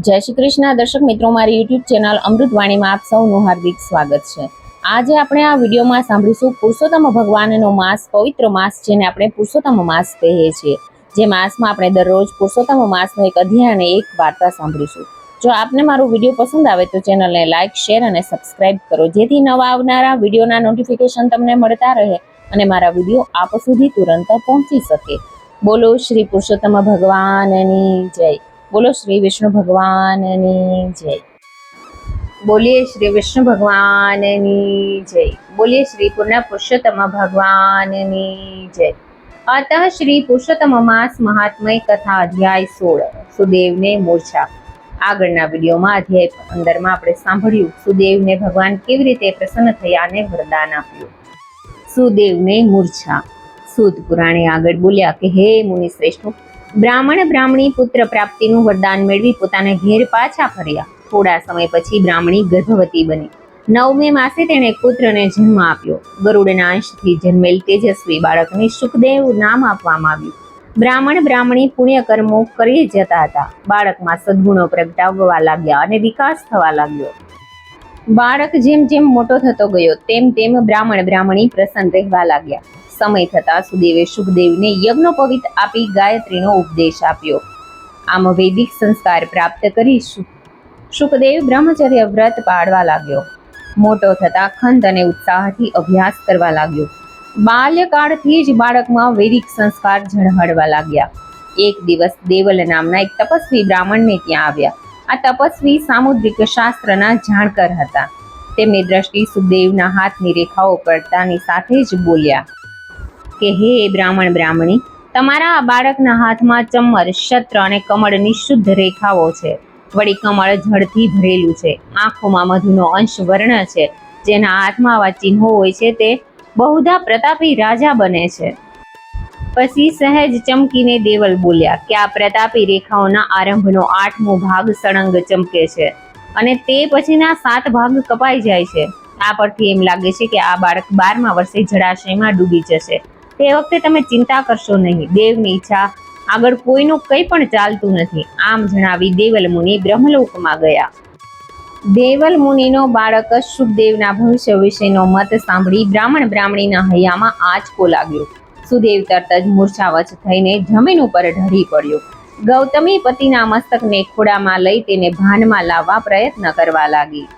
જય શ્રી કૃષ્ણ દર્શક મિત્રો, મારી યુટ્યુબ ચેનલ અમૃતવાણીમાં આપ સૌનું હાર્દિક સ્વાગત છે। આજે આપણે આ વિડીયોમાં સાંભળીશું પુરુષોત્તમ ભગવાનનો માસ, પવિત્ર માસ જેને આપણે પુરુષોત્તમ માસ કહીએ છીએ। જે માસમાં આપણે દરરોજ પુરુષોત્તમ માસનો એક અધ્યાય અને એક વાર્તા સાંભળીશું। જો આપને મારો વિડીયો પસંદ આવે તો ચેનલને લાઇક, શેર અને સબસ્ક્રાઇબ કરો, જેથી નવા આવનારા વિડીયોના નોટિફિકેશન તમને મળતા રહે અને મારા વિડીયો આપ સુધી તુરંત પહોંચી શકે। બોલો શ્રી પુરુષોત્તમ ભગવાનની જય। बोलो श्री विष्णु भगवान जय। बोलिए श्री विष्णु भगवान जय। बोलिए श्री पूर्ण पुरुषोत्तम भगवान जय। अतः श्री पुरुषोत्तम मास महात्मय कथा अध्याय 16 सुदेव ने मूर्छा। આગળના વિડીયોમાં અધ્યાય 15માં આપણે સાંભળ્યું સુદેવને ભગવાન કેવી રીતે પ્રસન્ન થયા અને વરદાન આપ્યું। સુદેવને મૂર્છા। સૂત પુરાણે આગળ બોલ્યા કે હે મુનિ શ્રેષ્ઠ, બ્રાહ્મણ બ્રાહ્મણી પુત્ર પ્રાપ્તિનું વરદાન મેળવી પોતાના ઘેર પાછા ફર્યા। થોડા સમય પછી બ્રાહ્મણી ગર્ભવતી બની। 9મે માસે તેણે પુત્રને જન્મ આપ્યો। ગરુડના અંશથી જન્મેલ તેજસ્વી બાળકને શુકદેવ નામ આપવામાં આવ્યું। બ્રાહ્મણ બ્રાહ્મણી પુણ્ય કર્મો કરી જતા હતા। બાળકમાં સદ્ગુણો પ્રગટાવવા લાગ્યા અને વિકાસ થવા લાગ્યો। બાળક જેમ જેમ મોટો થતો ગયો તેમ તેમ બ્રાહ્મણ બ્રાહ્મણી પ્રસન્ન રહેવા લાગ્યા। સમય થતા સુદેવે શુકદેવને યજ્ઞોપવિત આપી ગાયત્રીનો ઉપદેશ આપ્યો। આમ વૈદિક સંસ્કાર પ્રાપ્ત કરી શુકદેવ બ્રહ્મચર્ય વ્રત પાળવા લાગ્યો। મોટો થતા ખંત અને ઉત્સાહથી અભ્યાસ કરવા લાગ્યો। બાલ્યકાળથી જ બાળકમાં વૈદિક સંસ્કાર ઝળહળવા લાગ્યા। એક દિવસ દેવલ નામના એક તપસ્વી બ્રાહ્મણને ત્યાં આવ્યા। આ તપસ્વી સામુદ્રિક શાસ્ત્રના જાણકાર હતા। તેમની દ્રષ્ટિ સુખદેવના હાથની રેખાઓ પડતાની સાથે જ બોલ્યા કે હે બ્રાહ્મણ બ્રાહ્મણી, તમારા આ બાળકના હાથમાં ચમર, શત્ર અને કમળની શુદ્ધ રેખાઓ છે। વળી કમળ જળથી ભરેલું છે। આંખોમાં મધુનો અંશ વર્ણ છે। જેના હાથમાં આવા ચિહ્નો હોય છે તે બહુધા પ્રતાપી રાજા બને છે। પછી સહેજ ચમકીને દેવલ બોલ્યા કે આ પ્રતાપી રેખાઓના આરંભનો 8મો ભાગ સળંગ ચમકે છે અને તે પછીના 7 ભાગ કપાઈ જાય છે। આ પરથી એમ લાગે છે કે આ બાળક 12મા વર્ષે જળાશયમાં ડૂબી જશે। તે વખતે તમે ચિંતા કરશો નહીં, દેવની ઈચ્છા આગળ કોઈનું કંઈ પણ ચાલતું નથી। આમ જણાવી દેવલ મુનિ બ્રહ્મલોકમાં ગયા। દેવલ મુનિનો બાળક શુકદેવના ભવિષ્ય વિશેનો મત સાંભળી બ્રાહ્મણ બ્રાહ્મણીના હૈયામાં આંચકો લાગ્યો। સુદેવ તરત જ મૂર્છાવશ થઈને જમીન ઉપર ઢળી પડ્યો। ગૌતમી પતિના મસ્તકને ખોળામાં લઈ તેને ભાનમાં લાવવા પ્રયત્ન કરવા લાગી।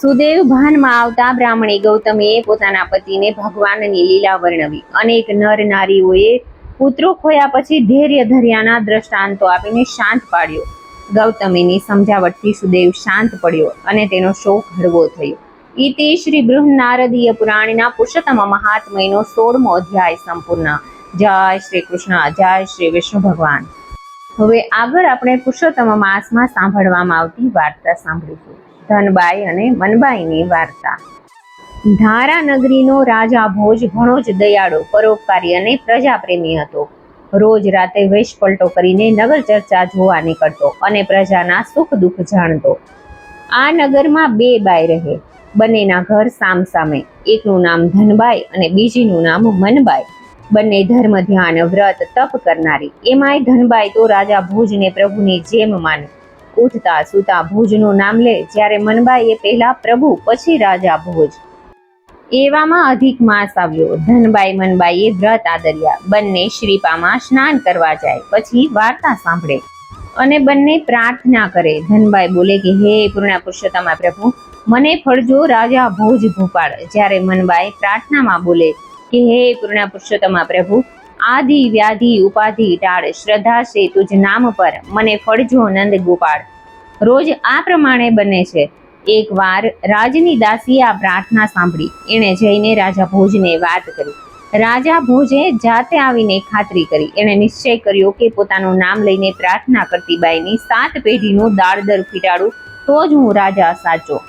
સુદેવ ભાનમાં આવતા બ્રાહ્મણી ગૌતમીએ પોતાના પતિને ભગવાનની લીલા વર્ણવી। અનેક નર નારીઓએ પુત્રો ખોયા પછી ધૈર્ય ધર્યાના દ્રષ્ટાંતો આપીને શાંત પાડ્યો। ગૌતમીની સમજાવટથી સુદેવ શાંત પડ્યો અને તેનો શોક હળવો થયો। ઇતિ શ્રી બૃહન્નારદીય પુરાણના પુરુષોત્તમ મહાત્મયનો 16મો અધ્યાય સંપૂર્ણ। જય શ્રી કૃષ્ણ, જય શ્રી વિષ્ણુ ભગવાન। હવે આગળ આપણે પુરુષોત્તમ માસમાં સાંભળવામાં આવતી વાર્તા સાંભળીશું। ધનબાઈ અને મનબાઈની વાર્તા। ધારા નગરીનો રાજા ભોજ ઘણો જ દયાળુ, પરોપકારી અને પ્રજાપ્રેમી હતો। રોજ રાતે વેશ પલટો કરીને નગર ચર્ચા જોવા નીકળતો અને પ્રજાના સુખ દુઃખ જાણતો। આ નગરમાં 2 બાઈ રહે, બંનેના ઘર સામસામે। એકનું નામ ધનબાઈ અને બીજીનું નામ મનબાઈ। બંને ધર્મ, ધ્યાન, વ્રત, તપ કરનારી। એમાંય ધનબાઈ તો રાજા ભોજને પ્રભુની જેમ માને। ઉઠતા સૂતા ભોજનું નામ લે, જ્યારે મનબાઈએ પહેલા પ્રભુ પછી રાજા ભોજ। એવામાં અધિક માસ આવ્યો। ધનબાઈ મનબાઈએ વ્રત આદર્યા। બંને શ્રીપામાં સ્નાન કરવા જાય, પછી વાર્તા સાંભળે અને બંને પ્રાર્થના કરે। ધનબાઈ બોલે કે હે પૂર્ણ પુરુષોત્તમ પ્રભુ, મને ફળજો રાજા ભોજ ભૂપાળ। જ્યારે મનબાઈ પ્રાર્થનામાં બોલે કે હે પૂર્ણ પુરુષોત્તમ પ્રભુ, આદિ વ્યાધિ ઉપાધિ ટાળ, શ્રદ્ધા છે તુજ નામ પર, મને ફળજો નંદ ગોપાળ। રોજ આ પ્રમાણે બને છે। એક વાર રાજની દાસીએ આ પ્રાર્થના સાંભળી। એણે જઈને રાજા ભોજને વાત કરી। રાજા ભોજે જાતે આવીને ખાતરી કરી। એણે નિશ્ચય કર્યો કે પોતાનું નામ લઈને પ્રાર્થના કરતી બાઈની 7 પેઢીનું દાળદર ફીટાડું તો જ હું રાજા સાચો।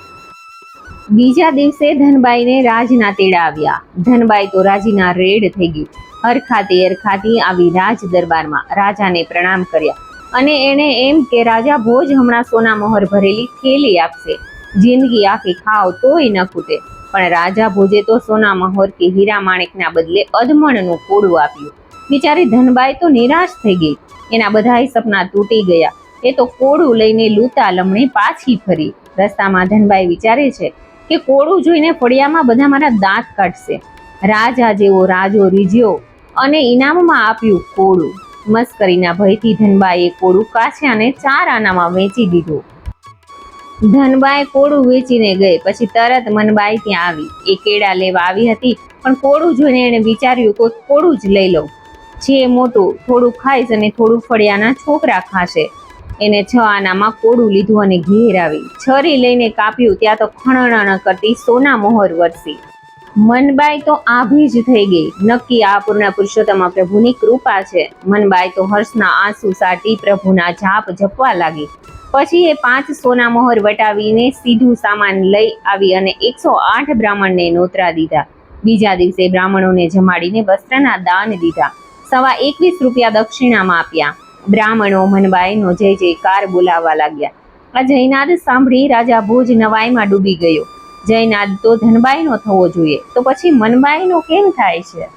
બીજા દિવસે ધનબાઈને રાજના તેડા આવ્યા। ધનબાઈ તો રાજીના રેડ થઈ ગઈ। હરખાતી આવી રાજ દરબારમાં રાજાને પ્રણામ કર્યા અને એણે એમ કે રાજા ભોજ હમણાં સોના મોહર ભરેલી થેલી આપશે, જિંદગી આખી ખાવ તોય ન ખૂટે। પણ રાજા ભોજે તો સોના મહોર કે હીરા માણેકના બદલે અધમણનું કોડું આપ્યું। બિચારી ધનબાઈ તો નિરાશ થઈ ગઈ। એના બધાય સપના તૂટી ગયા। એ તો કોળું લઈને લૂતા લમણે પાછી ફરી. રસ્તામાં ધનબાઈ વિચારે છે કે કોળું જોઈને ફળિયામાં બધા મારા દાંત કાઢશે. રાજા જેવો રાજો રીઝ્યો અને ઇનામમાં આપ્યું કોળું. મસ્કરીના ભયથી ધનબાઈએ કોળું કાછિયાને 4 આનામાં વેચી દીધું. ધનબાઈ કોળું વેચીને ગઈ પછી તરત મનબાઈ ત્યાં આવી. એ કેળા લેવા આવી હતી, પણ કોળું જોઈને એણે વિચાર્યું કે કોળું જ લઈ લઉં. જે મોટું થોડું ખાઈશ અને થોડું ફળિયાના છોકરા ખાશે. એને 6 આનામાં કોળું લીધું અને ઘેર આવી. છરી લઈને કાપ્યું ત્યાં તો ખણણ કરતી સોના મોહર વરસી. મનબાઈ તો આભી જ થઈ ગઈ. નક્કી આ પૂર્ણ પુરુષોત્તમ પ્રભુની કૃપા છે. મનબાઈ તો હર્ષના આંસુ સાટી પ્રભુના જાપ જપવા લાગી. પછી એ 5 સોના મોહર વટાવીને સીધું સામાન લઈ આવી અને 108 બ્રાહ્મણને નોતરા દીધા. બીજા દિવસે બ્રાહ્મણોને જમાડીને વસ્ત્રના દાન દીધા. 21 રૂપિયા દક્ષિણામાં આપ્યા. બ્રાહ્મણો મનબાઈનો જય જયકાર બોલાવવા લાગ્યા. આ જયનાદ સાંભળી રાજા ભોજ નવાઈમાં ડૂબી ગયો. જયનાદ તો ધનબાઈનો થવો જોઈએ, તો પછી મનબાઈનો કેમ થાય છે?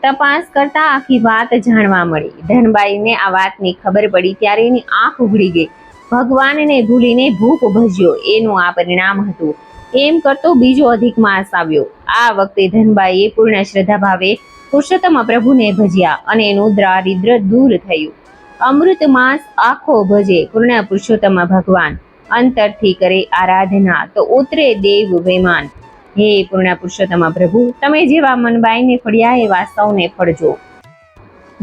તપાસ કરતા આખી વાત જાણવા મળી. ધનબાઈને આ વાતની ખબર પડી ત્યારે એની આંખ ઉઘડી ગઈ. ભગવાનને ભૂલીને ભૂપ ભજ્યો એનું આ પરિણામ હતું. એમ કરતો બીજો અધિક માસ આવ્યો. આ વખતે ધનબાઈએ પૂર્ણ શ્રદ્ધા ભાવે પુરુષોત્તમ પ્રભુને ભજ્યા અને એનું દારિદ્ર દૂર થયું. અમૃત માસ આખો ભજે પૂર્ણ પુરુષોત્તમ ભગવાન. અંતરથી કરે આરાધના તો ઉતરે દેવ વૈમાન. હે પૂર્ણ પુરુષોત્તમ પ્રભુ, તમે જેવા મનબાઈને ફળ્યા એવા સૌને ફળજો.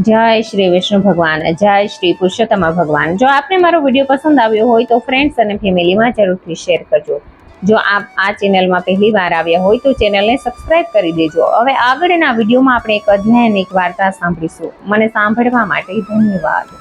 જય શ્રી વિષ્ણુ ભગવાન, જય શ્રી પુરુષોત્તમ ભગવાન. જો આપને મારો વિડીયો પસંદ આવ્યો હોય તો ફ્રેન્ડ્સ અને ફેમિલીમાં જરૂરથી શેર કરજો. જો આપ આ ચેનલમાં પહેલી વાર આવ્યા હોય તો ચેનલને સબસ્ક્રાઇબ કરી દેજો. હવે આગળના વિડીયોમાં આપણે એક અધ્યાય અને એક વાર્તા સાંભળીશું. મને સાંભળવા માટે ધન્યવાદ.